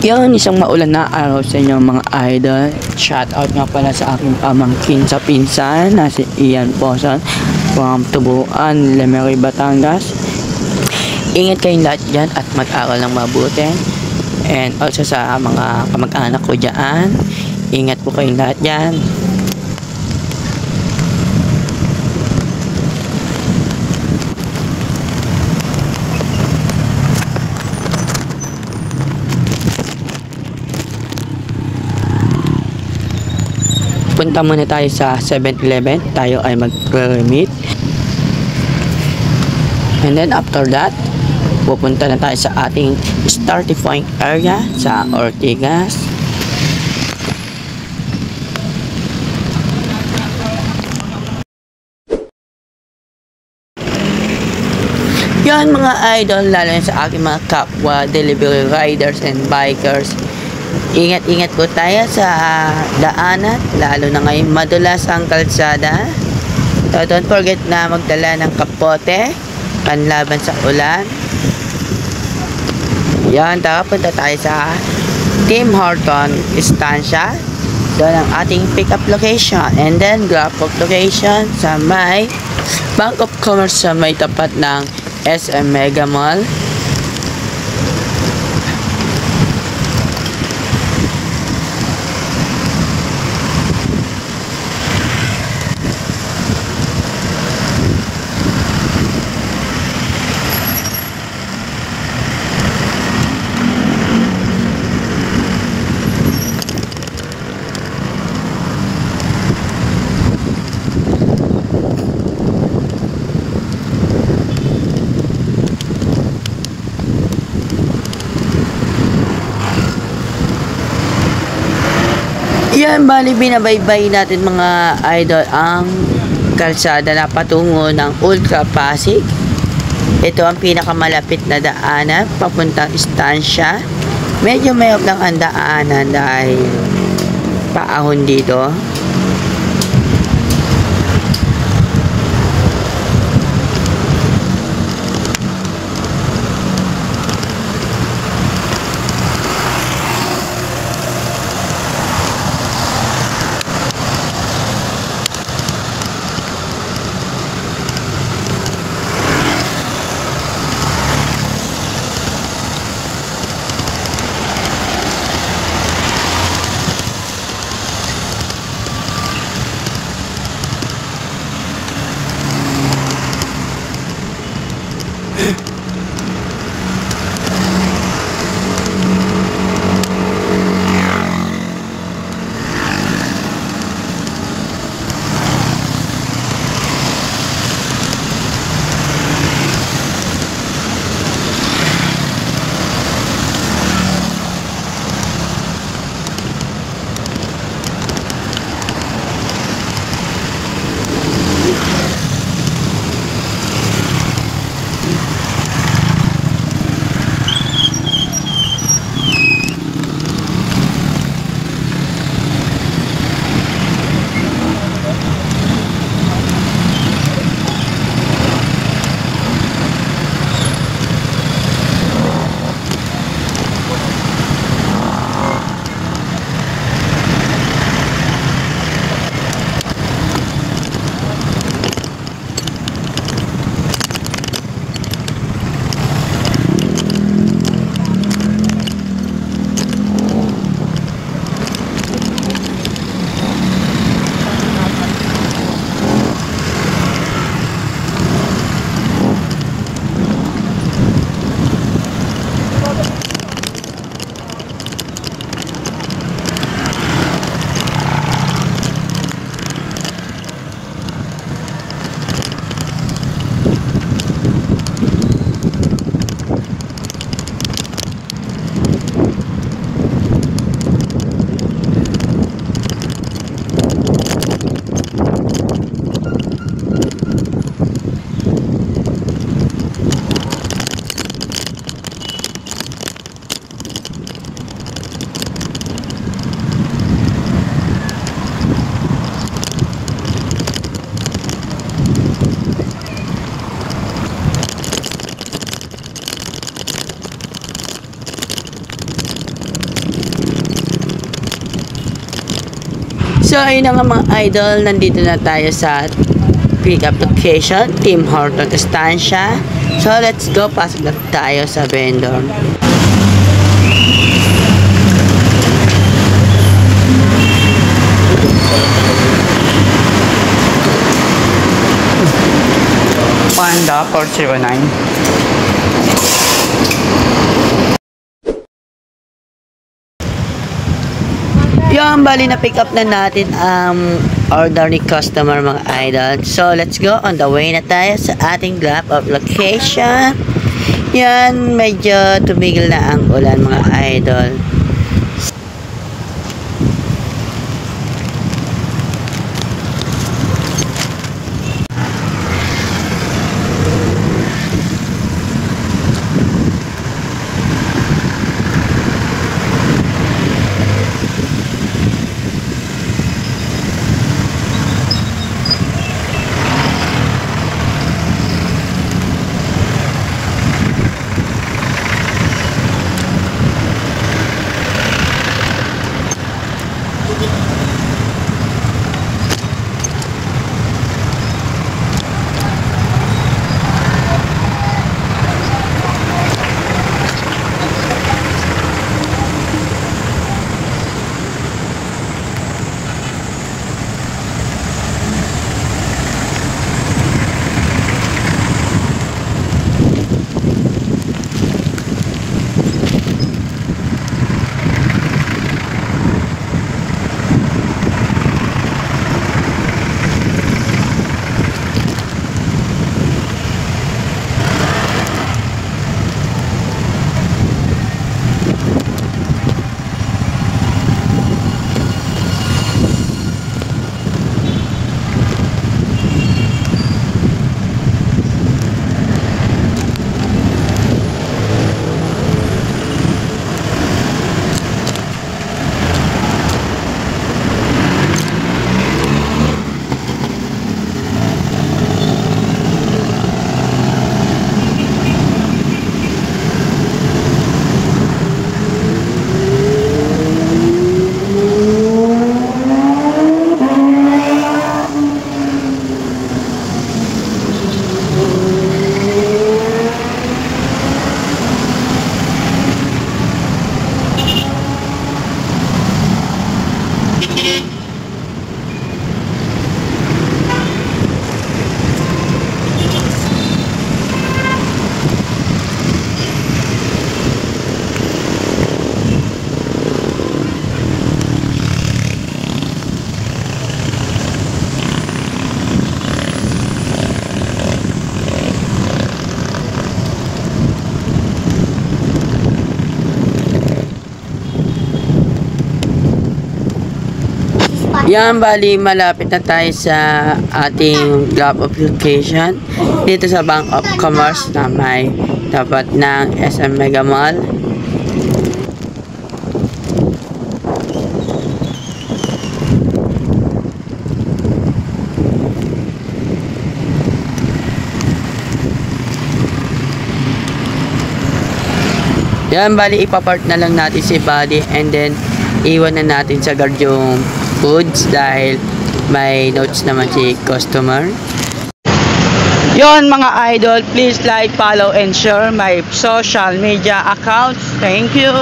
Yun, isang maulan na araw sa inyo mga idol. Shout out nga pala sa aking pamangkin sa pinsan na si Ian Poson from Tubuan, Lemery, Batangas. Ingat kayong lahat dyan at mag-aral ng mabuti. And also sa mga kamag-anak ko dyan, ingat po kayong lahat dyan. Punta muna tayo sa 7-Eleven. Tayo ay mag-remit. And then after that, pupunta na tayo sa ating starting point area sa Ortigas. Yan mga idol, lalo na sa aking mga kapwa delivery riders and bikers. Ingat-ingat po tayo sa daanan, lalo na ngayon madulas ang kalsada. So don't forget na magdala ng kapote, panlaban sa ulan. Yan, punta tayo sa Tim Horton Estancia. Doon ang ating pick-up location. And then drop-off location sa may Bank of Commerce sa may tapat ng SM Mega Mall. Yan, bali binabaybay natin mga idol ang kalsada na patungo ng Ultra Pasig. Ito ang pinakamalapit na daanan papuntang Estancia. Medyo mayroon lang ang daanan dahil paahon dito. So, ayun na nga mga idol, nandito na tayo sa pick-up location, Tim Horton Estancia. So, let's go, pasok na tayo sa vendor. Panda 409. Yung bali na pick up na natin ang order ni customer mga idol. So let's go, on the way na tayo sa ating drop off location. Yan, medyo tumigil na ang ulan mga idol. Yan, bali malapit na tayo sa ating drop off location dito sa Bank of Commerce na may tapat ng SM Mega Mall. Yan, bali ipapark na lang natin si Buddy and then iwan na natin sa guard yung goods dahil may notes naman si customer. Yon mga idol, please like, follow and share my social media accounts. Thank you.